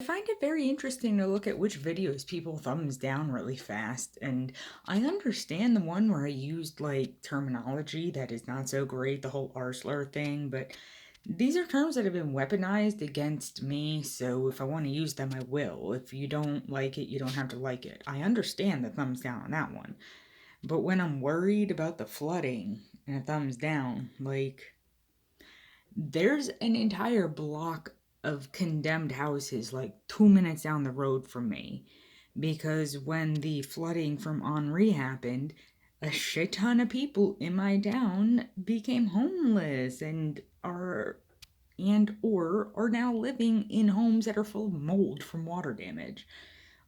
I find it very interesting to look at which videos people thumbs down really fast, and I understand the one where I used like terminology that is not so great, the whole R slur thing, but these are terms that have been weaponized against me, so if I want to use them, I will. If you don't like it, you don't have to like it. I understand the thumbs down on that one. But when I'm worried about the flooding and a thumbs down, like, there's an entire block of condemned houses like 2 minutes down the road from me because when the flooding from Henri happened, a shit ton of people in my town became homeless and or are now living in homes that are full of mold from water damage.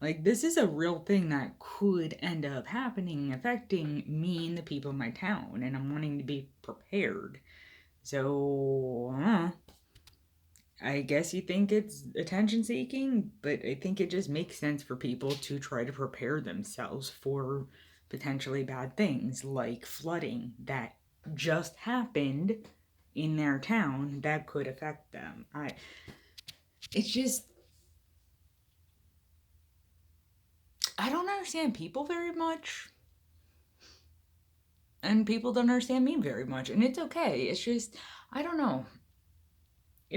Like, this is a real thing that could end up happening, affecting me and the people in my town, and I'm wanting to be prepared. So, I guess you think it's attention seeking, but I think it just makes sense for people to try to prepare themselves for potentially bad things like flooding that just happened in their town that could affect them. It's just, I don't understand people very much, and people don't understand me very much, and it's okay. It's just, I don't know.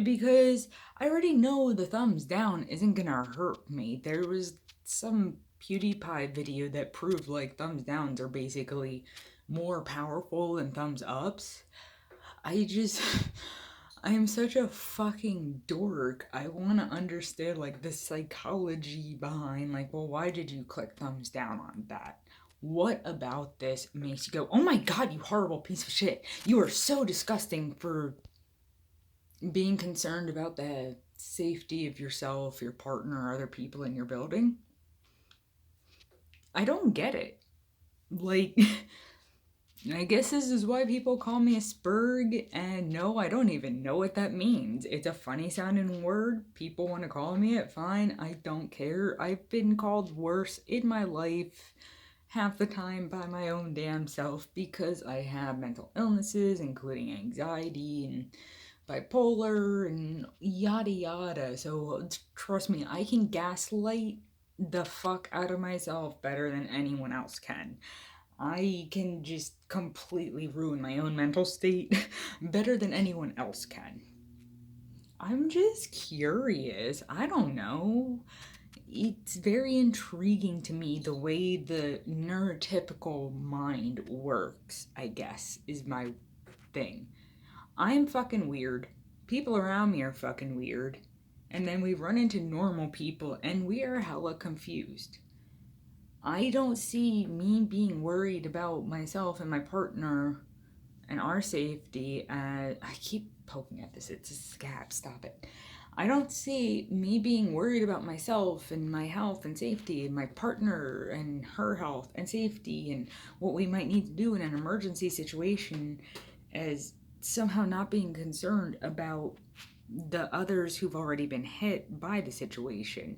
Because I already know the thumbs down isn't gonna hurt me. There was some PewDiePie video that proved like thumbs downs are basically more powerful than thumbs ups. I just I am such a fucking dork. I want to understand like the psychology behind like, well, why did you click thumbs down on that? What about this makes you go, "Oh my god, you horrible piece of shit. You are so disgusting for being concerned about the safety of yourself, your partner, or other people in your building." I don't get it. Like, I guess this is why people call me a spurg, and no, I don't even know what that means. It's a funny sounding word. People want to call me it, fine. I don't care. I've been called worse in my life half the time by my own damn self because I have mental illnesses, including anxiety and bipolar and yada yada. So trust me, I can gaslight the fuck out of myself better than anyone else can. I can just completely ruin my own mental state better than anyone else can. I'm just curious. I don't know. It's very intriguing to me the way the neurotypical mind works, I guess, is my thing. I'm fucking weird. People around me are fucking weird. And then we run into normal people and we are hella confused. I don't see me being worried about myself and my partner and our safety. I keep poking at this, it's a scab, stop it. I don't see me being worried about myself and my health and safety and my partner and her health and safety and what we might need to do in an emergency situation as somehow not being concerned about the others who've already been hit by the situation.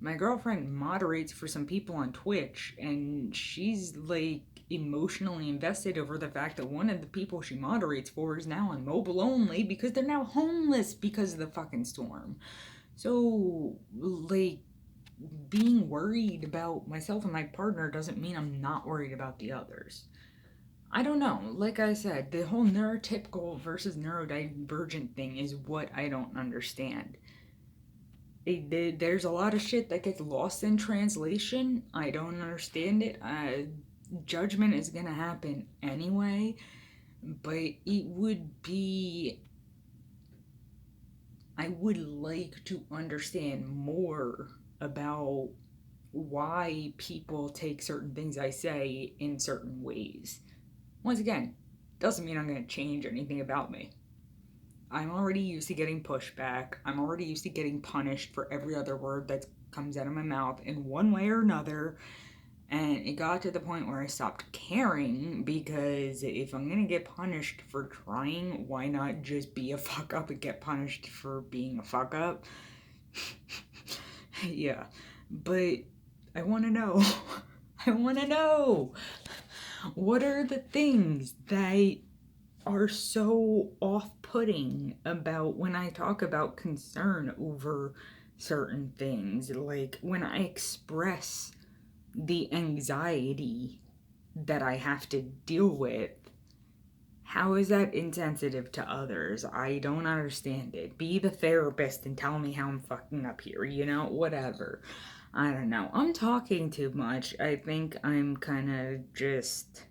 My girlfriend moderates for some people on Twitch, and she's like emotionally invested over the fact that one of the people she moderates for is now on mobile only because they're now homeless because of the fucking storm. So, like, being worried about myself and my partner doesn't mean I'm not worried about the others. I don't know. Like I said, the whole neurotypical versus neurodivergent thing is what I don't understand. There's a lot of shit that gets lost in translation. I don't understand it. Judgment is gonna happen anyway, but it would be. I would like to understand more about why people take certain things I say in certain ways. Once again, doesn't mean I'm going to change anything about me. I'm already used to getting pushback. I'm already used to getting punished for every other word that comes out of my mouth in one way or another. And it got to the point where I stopped caring because if I'm going to get punished for trying, why not just be a fuck up and get punished for being a fuck up? Yeah. But I want to know. I want to know. What are the things that are so off putting about when I talk about concern over certain things. Like when I express the anxiety that I have to deal with, how is that insensitive to others? I don't understand it. Be the therapist and tell me how I'm fucking up here, whatever. I don't know. I'm talking too much. I think I'm kind of just.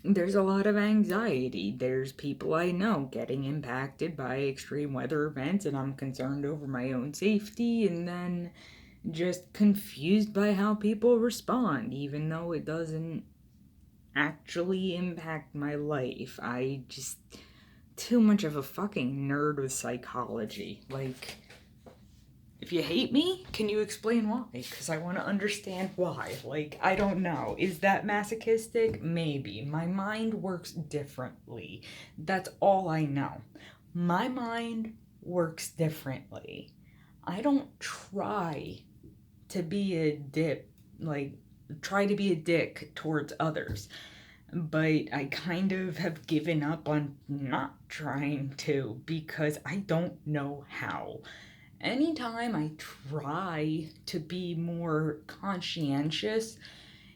There's a lot of anxiety. There's people I know getting impacted by extreme weather events, and I'm concerned over my own safety, and then just confused by how people respond, even though it doesn't actually impact my life. I just. Too much of a fucking nerd with psychology. Like, if you hate me, can you explain why? Because I want to understand why. Like, I don't know. Is that masochistic? Maybe. My mind works differently. That's all I know. My mind works differently. I don't try to be a try to be a dick towards others. But I kind of have given up on not trying to because I don't know how. Anytime I try to be more conscientious,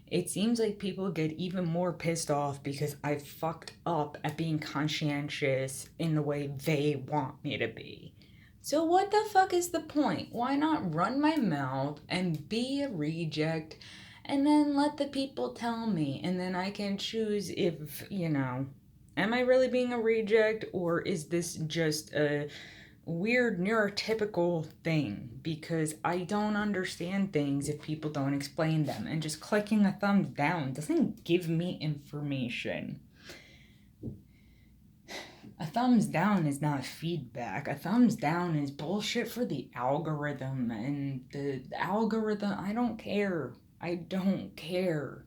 it seems like people get even more pissed off because I fucked up at being conscientious in the way they want me to be. So, what the fuck is the point? Why not run my mouth and be a reject and then let the people tell me? And then I can choose if, am I really being a reject or is this just a weird neurotypical thing? Because I don't understand things if people don't explain them. And just clicking a thumbs down doesn't give me information. A thumbs down is not feedback. A thumbs down is bullshit for the algorithm. And the algorithm, I don't care. I don't care.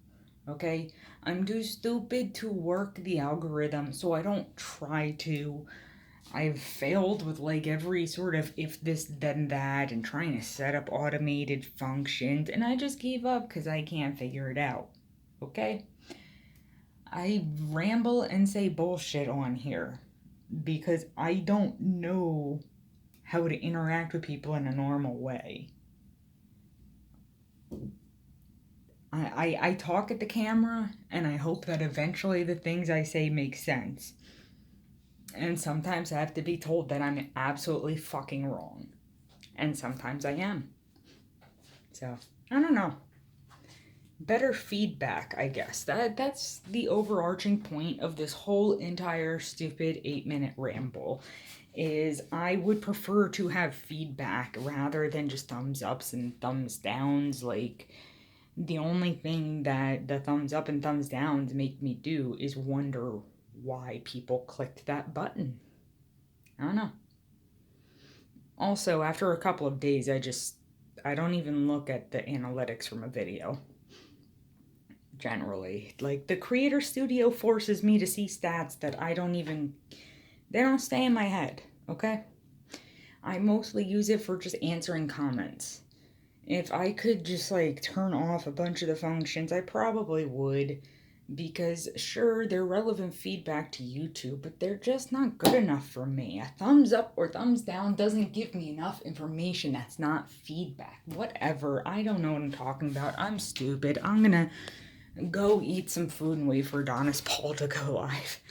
Okay? I'm too stupid to work the algorithm, so I don't try to. I've failed with like every sort of if this then that and trying to set up automated functions, and I just gave up because I can't figure it out. Okay? I ramble and say bullshit on here because I don't know how to interact with people in a normal way. I talk at the camera and I hope that eventually the things I say make sense. And sometimes I have to be told that I'm absolutely fucking wrong. And sometimes I am. So, I don't know. Better feedback, I guess. That's the overarching point of this whole entire stupid 8-minute ramble. Is I would prefer to have feedback rather than just thumbs ups and thumbs downs. Like, the only thing that the thumbs up and thumbs downs make me do is wonder why people clicked that button. I don't know. Also, after a couple of days, I don't even look at the analytics from a video. Generally. Like, the Creator Studio forces me to see stats that they don't stay in my head, okay? I mostly use it for just answering comments. If I could just, turn off a bunch of the functions, I probably would. Because, sure, they're relevant feedback to YouTube, but they're just not good enough for me. A thumbs up or thumbs down doesn't give me enough information. That's not feedback. Whatever. I don't know what I'm talking about. I'm stupid. I'm gonna go eat some food and wait for Adonis Paul to go live.